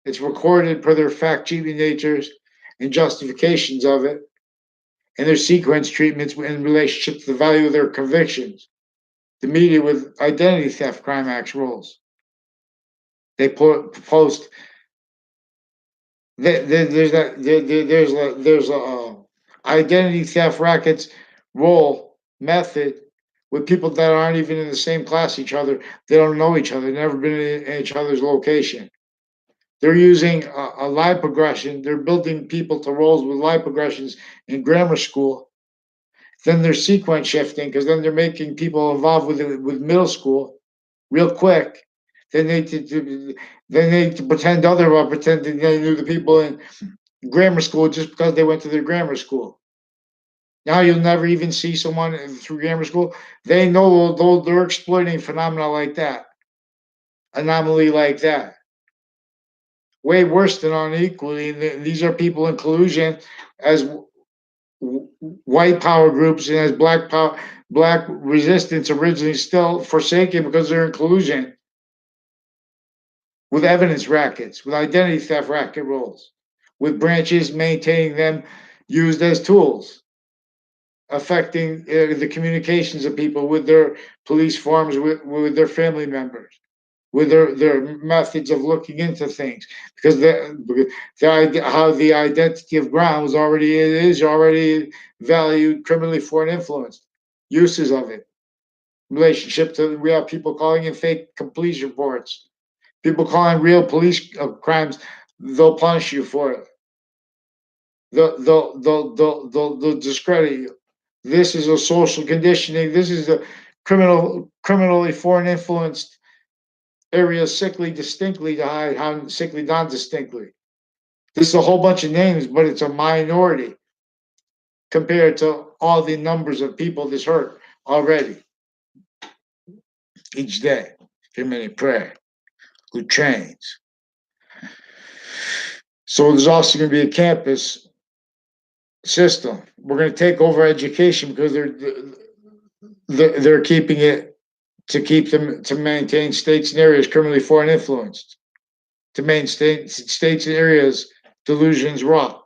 A: It's recorded per their fact-cheating natures and justifications of it, and their sequence treatments in relationship to the value of their convictions. The media with identity theft crime acts rules. They post. There's a identity theft rackets role method with people that aren't even in the same class each other. They don't know each other. Never been in each other's location. They're using a lie progression. They're building people to roles with lie progressions in grammar school. Then they're sequence shifting because then they're making people involved with middle school real quick. Then they pretend pretend that they knew the people in grammar school just because they went to their grammar school. Now you'll never even see someone through grammar school. They know they're exploiting phenomena like that, anomaly like that. Way worse than unequally. These are people in collusion as white power groups and as black resistance originally still forsaken because they're in collusion with evidence rackets, with identity theft racket roles, with branches maintaining them used as tools, affecting the communications of people with their police forms, with their family members. with their methods of looking into things, because how the identity of ground was already it is already valued criminally foreign influence uses of it. Relationship to, we have people calling in fake police reports, people calling real police crimes. They'll punish you for it. They'll discredit you. This is a social conditioning. This is a criminally foreign influenced area, sickly distinctly to hide how sickly non-distinctly. This is a whole bunch of names, but it's a minority compared to all the numbers of people this hurt already each day. Community prayer, who trains. So there's also going to be a campus system. We're going to take over education because they're keeping it to keep them to maintain states and areas criminally foreign influenced, to maintain states and areas delusions raw,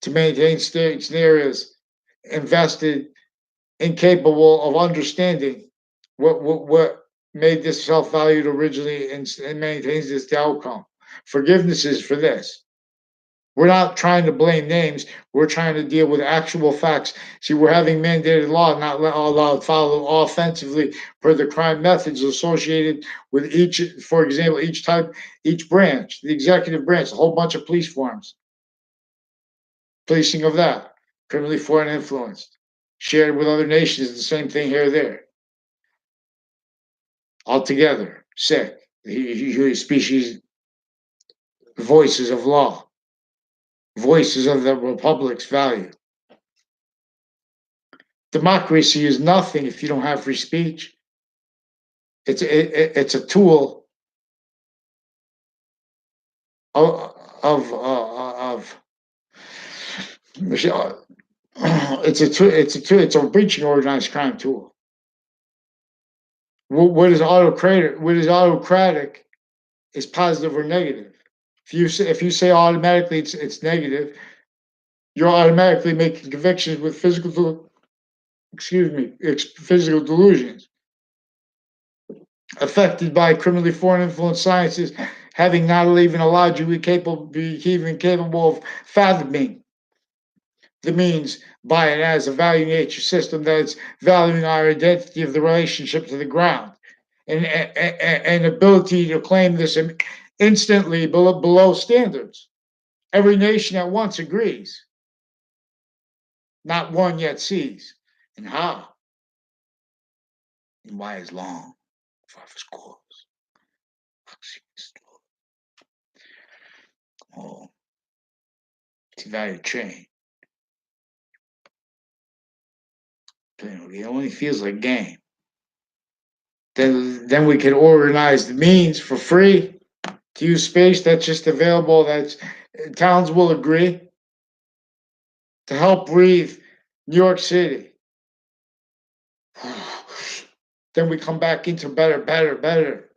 A: to maintain states and areas invested, incapable of understanding what made this self-valued originally, and maintains this outcome. Forgiveness is for this. We're not trying to blame names. We're trying to deal with actual facts. See, we're having mandated law not allowed follow offensively per the crime methods associated with each, for example, each type, each branch, the executive branch, a whole bunch of police forms, policing of that, criminally foreign influenced, shared with other nations, the same thing here or there. Altogether, sick. The species, voices of law, voices of the republic's value. Democracy is nothing if you don't have free speech. It's a tool of it's a breaching organized crime tool. What is autocratic? What is autocratic is positive or negative. If you say automatically it's negative, you're automatically making convictions with physical delusions, affected by criminally foreign influence sciences, having not even allowed you to be even capable of fathoming the means by and as a value nature system that's valuing our identity of the relationship to the ground, and ability to claim this instantly below standards. Every nation at once agrees. Not one yet sees. And how? And why is long? For his cause. Oh, it's a value chain. It only feels like game. Then we can organize the means for free to use space that's just available. That's towns will agree to help breathe New York City. Then we come back into better.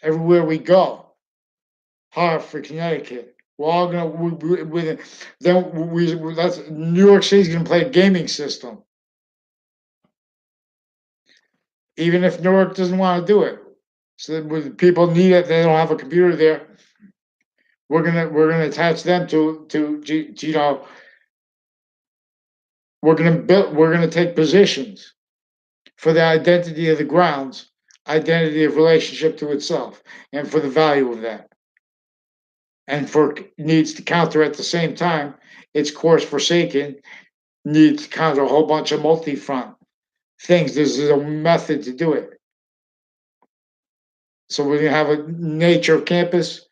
A: Everywhere we go, Hartford, Connecticut, we're all gonna that's New York City's gonna play a gaming system, even if New York doesn't want to do it. So when people need it, they don't have a computer there. We're gonna attach them to you know, we're gonna take positions for the identity of the grounds, identity of relationship to itself, and for the value of that, and for needs to counter at the same time its course forsaken, needs to counter a whole bunch of multi-front things. This is a method to do it. So we're gonna have a nature of campus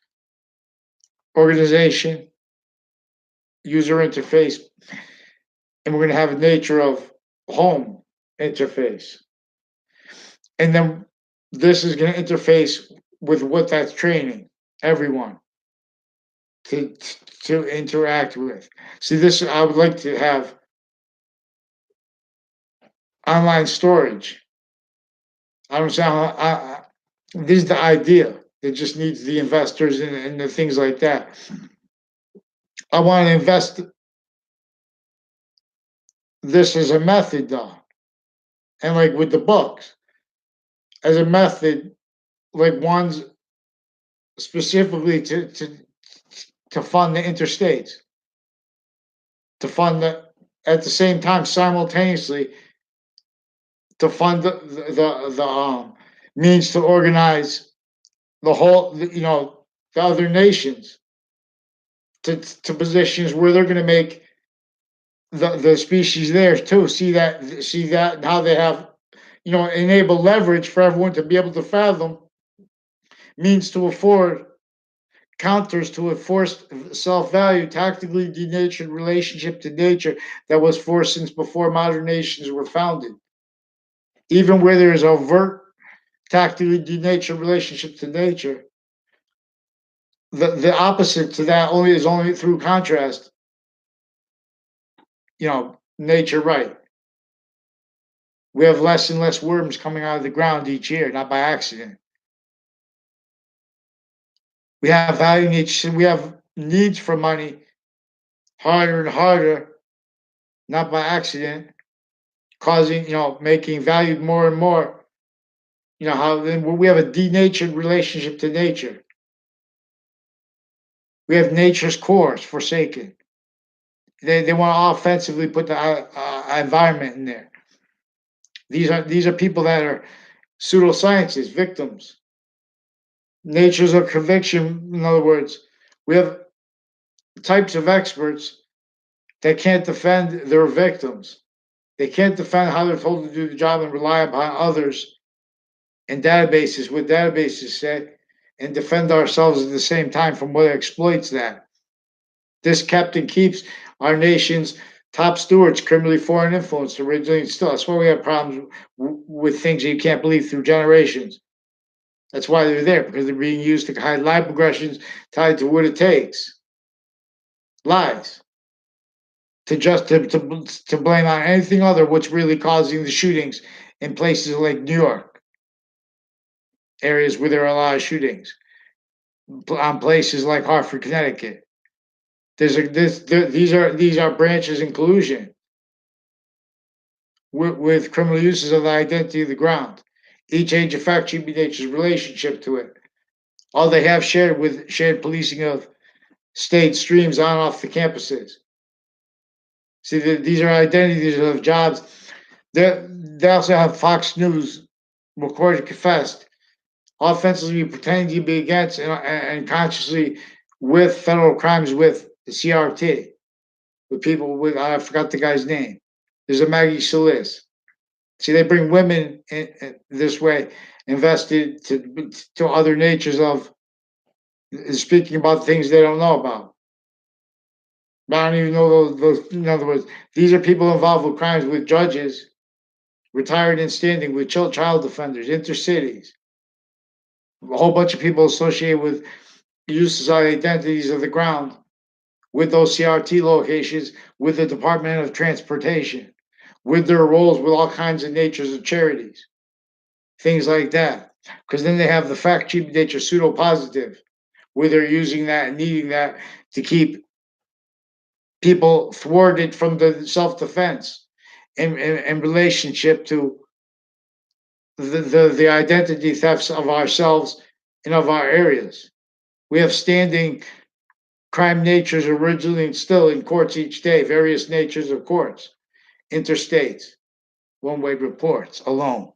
A: organization, user interface, and we're gonna have a nature of home interface. And then this is gonna interface with what that's training everyone to interact with. See, this I would like to have online storage. I don't sound. This is the idea. It just needs the investors and the things like that. I want to invest this as a method, though, and like with the books, as a method like ones specifically to fund the interstates, to fund the at the same time simultaneously to fund the means to organize the whole, the other nations to positions where they're going to make the species there too. See that how they have, enable leverage for everyone to be able to fathom means to afford counters to a forced self-value, tactically denatured relationship to nature that was forced since before modern nations were founded. Even where there is overt tactically denatured relationship to nature, the opposite to that only through contrast, nature right. We have less and less worms coming out of the ground each year, not by accident. We have value needs. We have needs for money harder and harder, not by accident, causing making valued more and more. How then we have a denatured relationship to nature. We have nature's cores forsaken. They want to offensively put the environment in there. These are people that are pseudosciences, victims. Natures of conviction, in other words, we have types of experts that can't defend their victims. They can't defend how they're told to do the job and rely upon others and databases, what databases say, and defend ourselves at the same time from what exploits that. This kept and keeps our nation's top stewards criminally foreign influence originally and still. That's why we have problems with things you can't believe through generations. That's why they're there, because they're being used to hide lie progressions tied to what it takes. Lies. To blame on anything other what's really causing the shootings in places like New York, areas where there are a lot of shootings, on places like Hartford, Connecticut. These are branches in collusion with criminal uses of the identity of the ground. Each age affects human nature's relationship to it. All they have shared policing of state streams on and off the campuses. See, these are identities of jobs. They also have Fox News recorded, confessed, offensively pretending to be against and consciously with federal crimes with the CRT, with people with, I forgot the guy's name. There's a Maggie Solis. See, they bring women in this way, invested to other natures of speaking about things they don't know about. I don't even know those. In other words, these are people involved with crimes with judges, retired and standing, with child defenders, intercities, a whole bunch of people associated with uses of identities of the ground, with those CRT locations, with the Department of Transportation, with their roles with all kinds of natures of charities, things like that. Because then they have the fact cheap nature pseudo positive, where they're using that and needing that to keep people thwarted from the self defense in relationship to the identity thefts of ourselves and of our areas. We have standing crime natures originally and still in courts each day, various natures of courts, interstates, one way reports alone.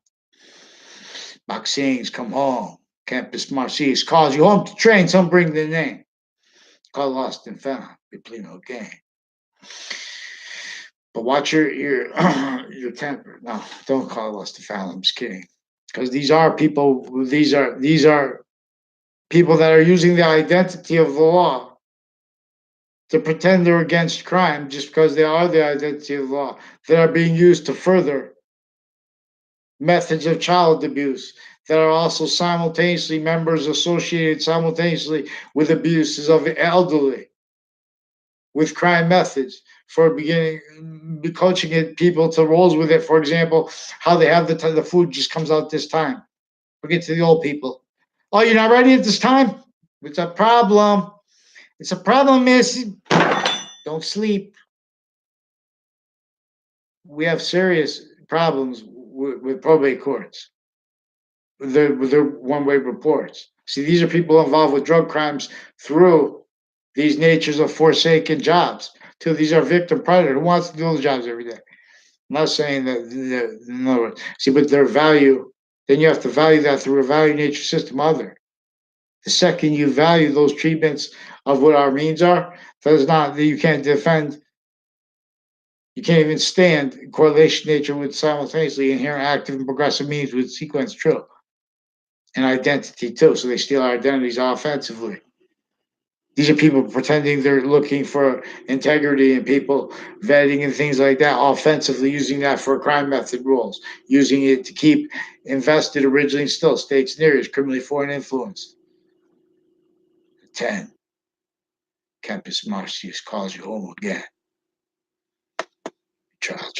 A: Vaccines come home. Campus Marcis calls you home to train. Some bring the name. Call lost and found. We play no game. But watch your your temper. No, don't call lost and found. I'm just kidding. Because these are people. These are people that are using the identity of the law to pretend they're against crime just because they are the identity of the law. That are being used to further methods of child abuse that are also simultaneously members associated simultaneously with abuses of the elderly, with crime methods for beginning be coaching it people to roles with it. For example, how they have the food just comes out this time. We get to the old people. Oh, you're not ready at this time? It's a problem. It's a problem, miss. Don't sleep. We have serious problems with probate courts. their one-way reports. See, these are people involved with drug crimes through these natures of forsaken jobs. Too, these are victim predator who wants to do those jobs every day. I'm not saying that in other words, see, but their value, then you have to value that through a value nature system other. The second you value those treatments of what our means are, does not you can't defend, you can't even stand correlation nature with simultaneously inherent active and progressive means with sequence true and identity too. So they steal our identities offensively. These are people pretending they're looking for integrity and people vetting and things like that, offensively using that for crime method rules, using it to keep invested originally still states and areas, criminally foreign influence. 10. Campus Marcius calls you home again. Child.